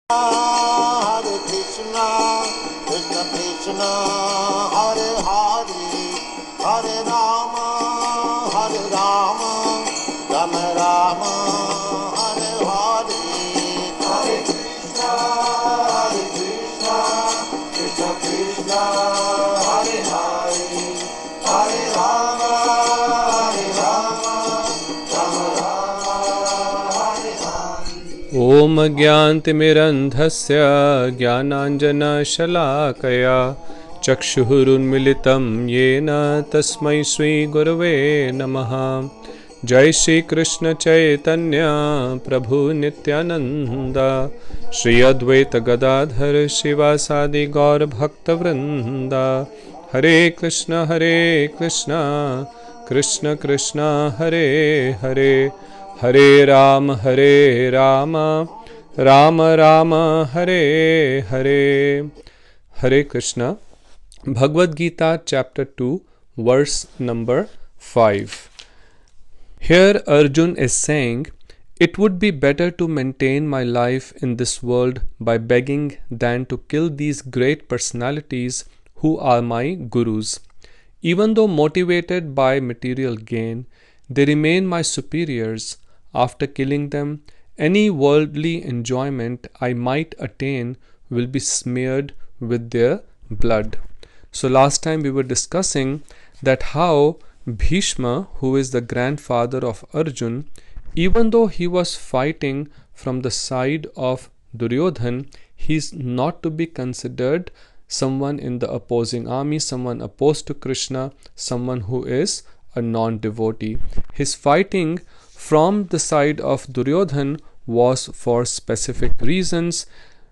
Hare Krishna, Krishna Krishna, Hare Hare, Hare Rama, Hare Rama, Rama Rama, Hare Hare, Hare Krishna, Krishna Krishna, Hare Hare, Hare Rama, Rama Rama, Hare Hare. ओम ज्ञानतिमिरन्धस्य ज्ञानाञ्जनशलाकया चक्षुरुन्मिलितं येन तस्मै श्रीगुरवे नमः। जय श्री कृष्ण चैतन्य प्रभु नित्यानंद, श्री अद्वैत गदाधर शिवासादि गौर भक्तवृंद। हरे कृष्ण कृष्ण कृष्ण हरे हरे, हरे राम राम राम हरे हरे। हरे Krishna. Bhagavad Gita chapter 2 verse number 5. Here Arjun is saying, it would be better to maintain my life in this world by begging than to kill these great personalities who are my gurus. Even though motivated by material gain, they remain my superiors. After killing them, any worldly enjoyment I might attain will be smeared with their blood. So last time we were discussing that how Bhishma, who is the grandfather of Arjun, even though he was fighting from the side of Duryodhan, he is not to be considered someone in the opposing army, someone opposed to Krishna, someone who is a non-devotee. His fighting from the side of Duryodhan was for specific reasons,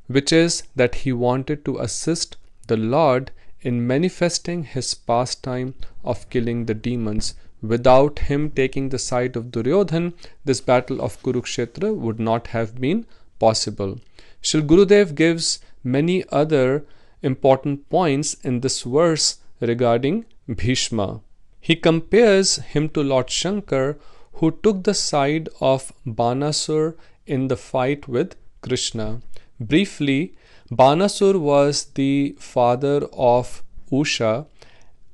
which is that he wanted to assist the Lord in manifesting his pastime of killing the demons. Without him taking the side of Duryodhan, this battle of Kurukshetra would not have been possible. Shri Gurudev gives many other important points in this verse regarding Bhishma. He compares him to Lord Shankar, who took the side of Banasur in the fight with Krishna. Briefly, Banasur was the father of Usha,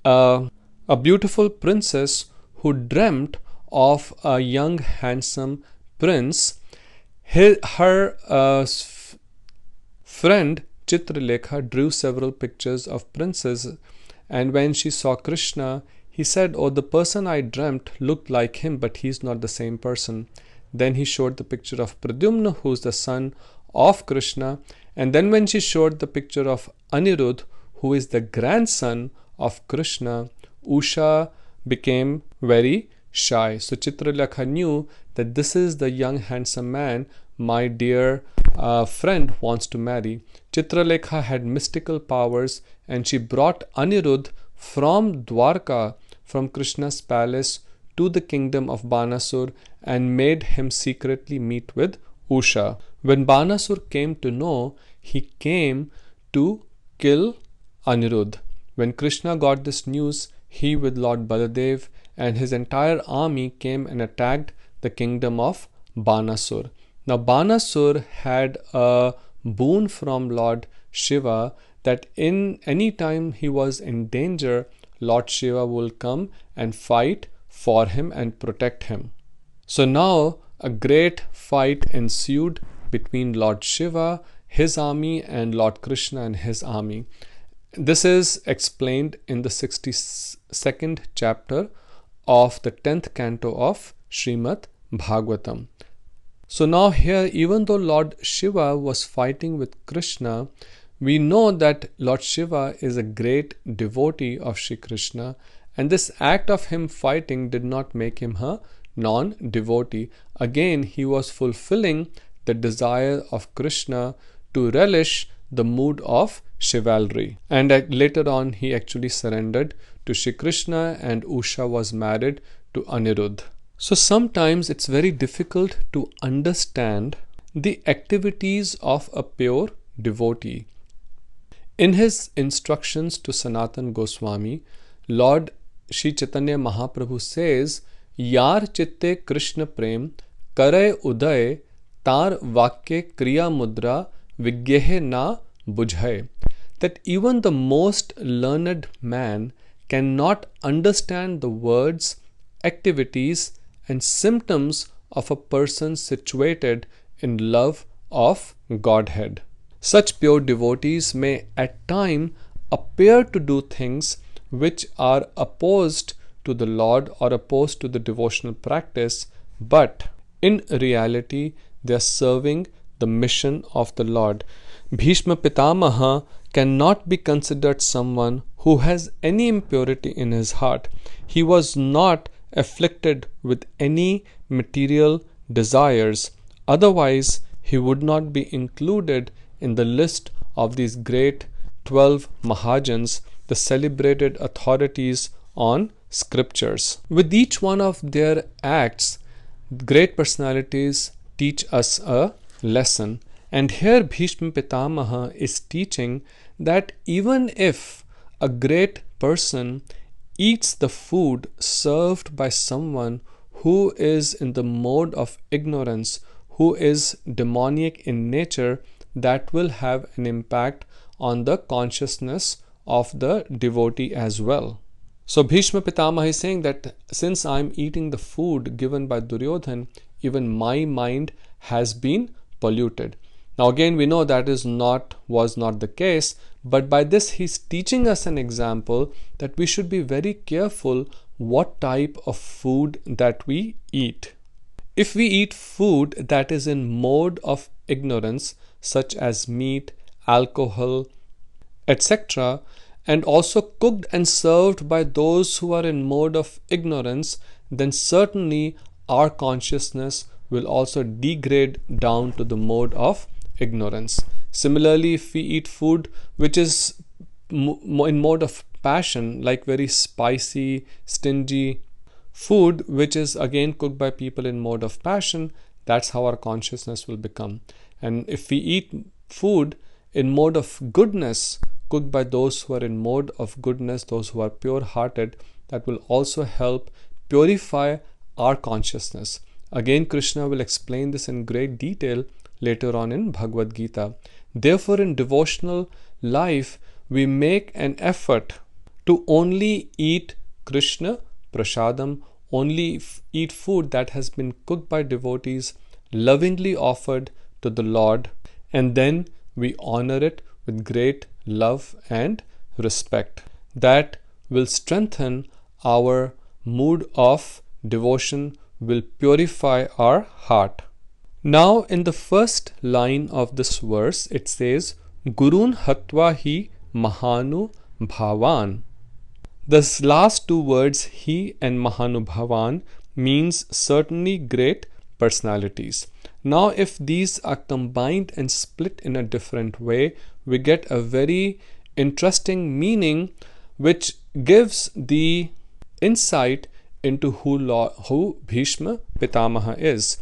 a beautiful princess who dreamt of a young handsome prince. Her friend Chitralekha drew several pictures of princes, and when she saw Krishna, he said, "Oh, the person I dreamt looked like him, but he's not the same person." Then he showed the picture of Pradyumna, who's the son of Krishna. And then when she showed the picture of Anirudh, who is the grandson of Krishna, Usha became very shy. So Chitralekha knew that this is the young handsome man my dear friend wants to marry. Chitralekha had mystical powers, and she brought Anirudh from Dwarka, from Krishna's palace, to the kingdom of Banasur and made him secretly meet with Usha. When Banasur came to know, he came to kill Anirudh. When Krishna got this news, he with Lord Baladev and his entire army came and attacked the kingdom of Banasur. Now Banasur had a boon from Lord Shiva that in any time he was in danger, Lord Shiva will come and fight for him and protect him. So now a great fight ensued between Lord Shiva, his army, and Lord Krishna and his army. This is explained in the 62nd chapter of the 10th canto of Srimad Bhagavatam. So now here, even though Lord Shiva was fighting with Krishna, we know that Lord Shiva is a great devotee of Shri Krishna, and this act of him fighting did not make him a non-devotee. Again, he was fulfilling the desire of Krishna to relish the mood of chivalry. And later on, he actually surrendered to Shri Krishna, and Usha was married to Anirudh. So sometimes it's very difficult to understand the activities of a pure devotee. In his instructions to Sanatan Goswami, Lord Shri Chaitanya Mahaprabhu says, "Yar chitte Krishna prem kare uday tar vakya kriya mudra vigyehe na bujhay. That even the most learned man cannot understand the words, activities, and symptoms of a person situated in love of Godhead. Such pure devotees may at times appear to do things which are opposed to the Lord or opposed to the devotional practice, but in reality they are serving the mission of the Lord. Bhishma Pitamaha cannot be considered someone who has any impurity in his heart. He was not afflicted with any material desires, otherwise he would not be included in the list of these great 12 Mahajans, the celebrated authorities on scriptures. With each one of their acts, great personalities teach us a lesson. And here Bhishma Pitamaha is teaching that even if a great person eats the food served by someone who is in the mode of ignorance, who is demoniac in nature, that will have an impact on the consciousness of the devotee as well. So Bhishma Pitamaha is saying that since I am eating the food given by Duryodhan, even my mind has been polluted. Now again, we know that was not the case, but by this he's teaching us an example that we should be very careful what type of food that we eat. If we eat food that is in mode of ignorance, such as meat, alcohol, etc., and also cooked and served by those who are in mode of ignorance, then certainly our consciousness will also degrade down to the mode of ignorance. Similarly, if we eat food which is in mode of passion, like very spicy, stingy food, which is again cooked by people in mode of passion, that's how our consciousness will become. And if we eat food in mode of goodness, cooked by those who are in mode of goodness, those who are pure hearted, that will also help purify our consciousness. Again, Krishna will explain this in great detail later on in Bhagavad Gita. Therefore, in devotional life, we make an effort to only eat Krishna prasadam, only eat food that has been cooked by devotees, lovingly offered to the Lord, and then we honor it with great love and respect. That will strengthen our mood of devotion, will purify our heart. Now in the first line of this verse it says, Gurun hatva hi mahanu bhavan. This last two words, he and mahanu bhavan, means certainly great personalities. Now if these are combined and split in a different way, we get a very interesting meaning which gives the insight into who Bhishma Pitamaha is.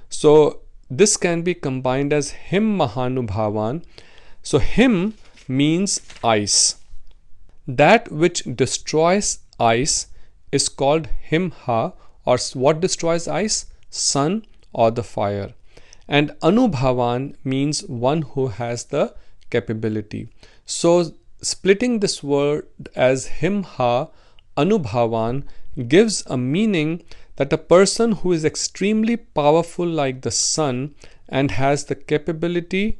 So this can be combined as him mahanu bhavan. So him means ice. That which destroys ice is called himha, or what destroys ice? Sun or the fire. And anubhavan means one who has the capability. So splitting this word as himha, anubhavan, gives a meaning that a person who is extremely powerful like the sun and has the capability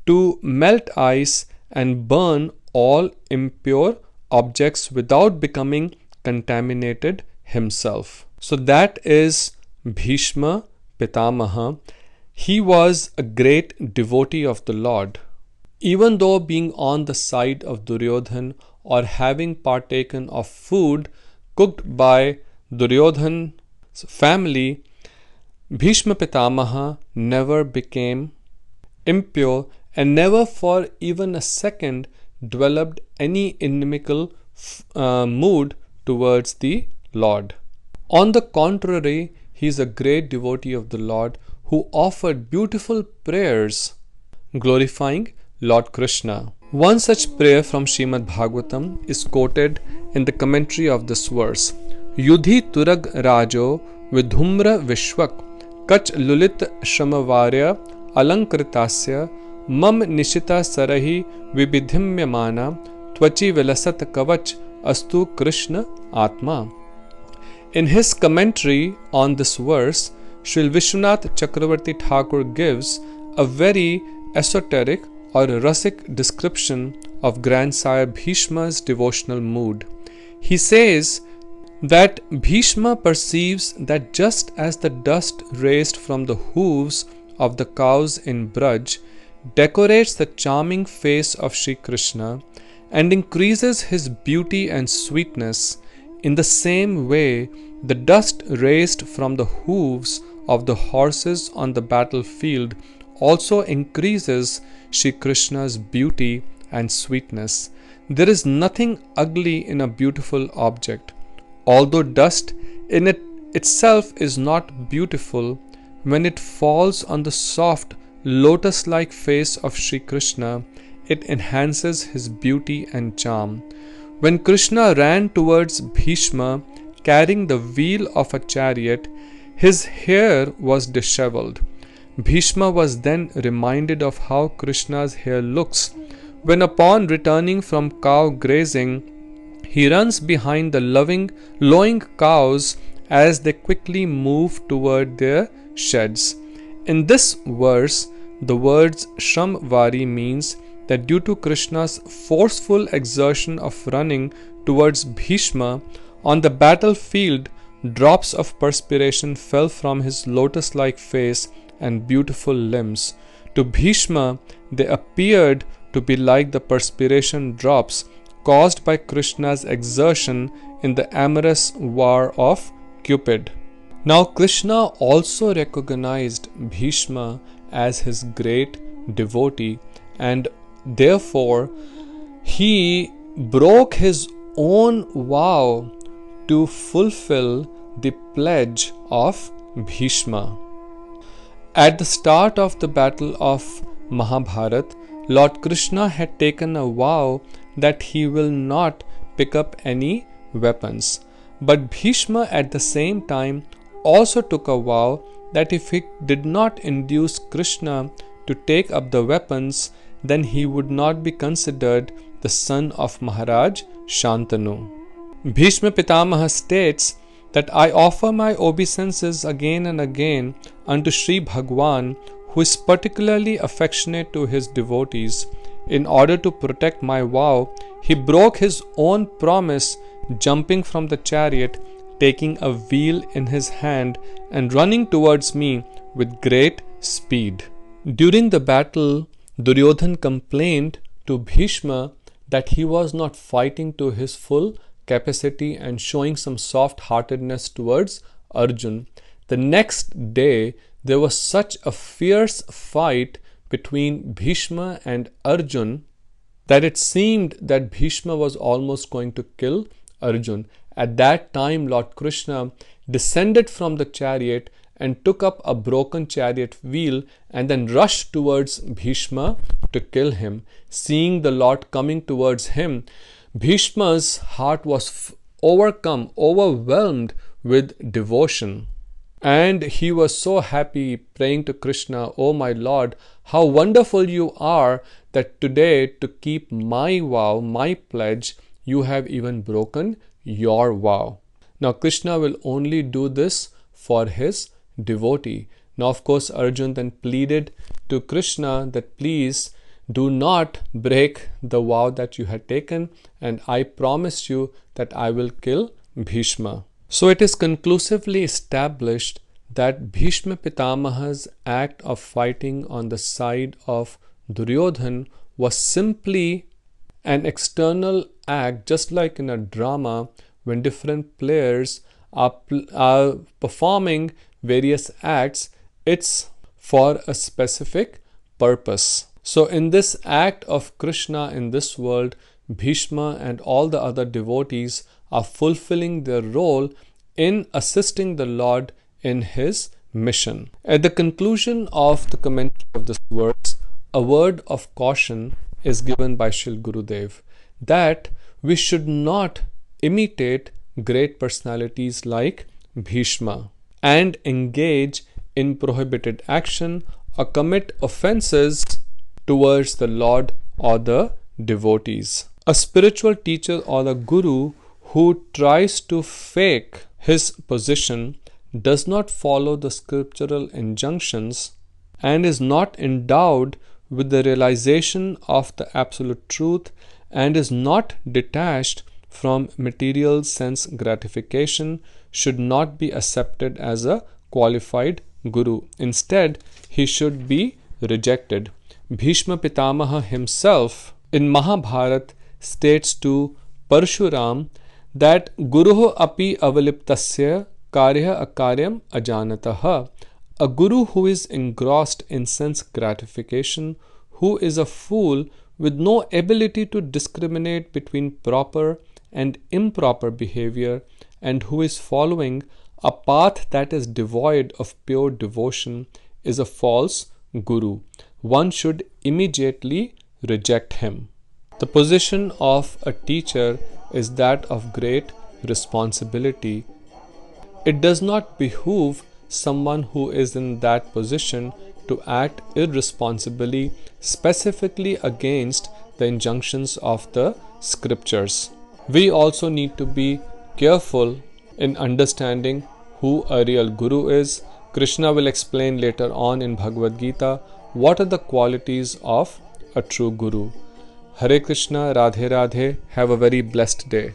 to melt ice and burn all impure objects without becoming contaminated himself. So that is Bhishma Pitamaha. He was a great devotee of the Lord. Even though being on the side of Duryodhan or having partaken of food cooked by Duryodhan's family, Bhishma Pitamaha never became impure and never for even a second developed any inimical mood towards the Lord. On the contrary, he is a great devotee of the Lord who offered beautiful prayers glorifying Lord Krishna. One such prayer from Srimad Bhagavatam is quoted in the commentary of this verse. Yudhi turag rajo vidhumra vishwak kach lulit shamavarya alankritasya Mam nishita sarahi vibidhimyamana tvachi vilasat kavach astu Krishna Atma. In his commentary on this verse, Sri Vishwanath Chakravarti Thakur gives a very esoteric or rasic description of Grandsire Bhishma's devotional mood. He says that Bhishma perceives that just as the dust raised from the hooves of the cows in Braj decorates the charming face of Sri Krishna and increases his beauty and sweetness, in the same way the dust raised from the hooves of the horses on the battlefield also increases Sri Krishna's beauty and sweetness. There is nothing ugly in a beautiful object. Although dust in itself is not beautiful, when it falls on the soft lotus-like face of Sri Krishna, it enhances his beauty and charm. When Krishna ran towards Bhishma carrying the wheel of a chariot, his hair was dishevelled. Bhishma was then reminded of how Krishna's hair looks when, upon returning from cow grazing, he runs behind the lowing cows as they quickly move toward their sheds. In this verse, the words Shramvari means that due to Krishna's forceful exertion of running towards Bhishma, on the battlefield drops of perspiration fell from his lotus-like face and beautiful limbs. To Bhishma, they appeared to be like the perspiration drops caused by Krishna's exertion in the amorous war of Cupid. Now Krishna also recognized Bhishma as his great devotee, and therefore he broke his own vow to fulfill the pledge of Bhishma. At the start of the battle of Mahabharat, Lord Krishna had taken a vow that he will not pick up any weapons. But Bhishma at the same time also took a vow that if he did not induce Krishna to take up the weapons, then he would not be considered the son of Maharaj Shantanu. Bhishma Pitamaha states that I offer my obeisances again and again unto Sri Bhagwan, who is particularly affectionate to his devotees. In order to protect my vow, he broke his own promise, jumping from the chariot, taking a wheel in his hand and running towards me with great speed. During the battle, Duryodhan complained to Bhishma that he was not fighting to his full capacity and showing some soft-heartedness towards Arjun. The next day, there was such a fierce fight between Bhishma and Arjun that it seemed that Bhishma was almost going to kill Arjun. At that time, Lord Krishna descended from the chariot and took up a broken chariot wheel and then rushed towards Bhishma to kill him. Seeing the Lord coming towards him, Bhishma's heart was overwhelmed with devotion. And he was so happy, praying to Krishna, "Oh my Lord, how wonderful you are that today, to keep my vow, my pledge, you have even broken your vow." Now Krishna will only do this for his devotee. Now of course Arjun then pleaded to Krishna that please do not break the vow that you had taken, and I promise you that I will kill Bhishma. So it is conclusively established that Bhishma Pitamaha's act of fighting on the side of Duryodhan was simply an external act, just like in a drama when different players are performing various acts, it's for a specific purpose. So in this act of Krishna in this world, Bhishma and all the other devotees are fulfilling their role in assisting the Lord in his mission. At the conclusion of the commentary of this verse, a word of caution is given by Shri Gurudev that we should not imitate great personalities like Bhishma and engage in prohibited action or commit offenses towards the Lord or the devotees. A spiritual teacher or a guru who tries to fake his position does not follow the scriptural injunctions and is not endowed with the realization of the absolute truth and is not detached from material sense gratification should not be accepted as a qualified guru. Instead, he should be rejected. Bhishma Pitamaha himself in Mahabharata states to Parshuram that Guruho api avaliptasya karya akaryam ajanataha. A guru who is engrossed in sense gratification, who is a fool with no ability to discriminate between proper and improper behavior, and who is following a path that is devoid of pure devotion, is a false guru. One should immediately reject him. The position of a teacher is that of great responsibility. It does not behoove someone who is in that position to act irresponsibly, specifically against the injunctions of the scriptures. We also need to be careful in understanding who a real guru is. Krishna will explain later on in Bhagavad Gita what are the qualities of a true guru. Hare Krishna, Radhe Radhe. Have a very blessed day.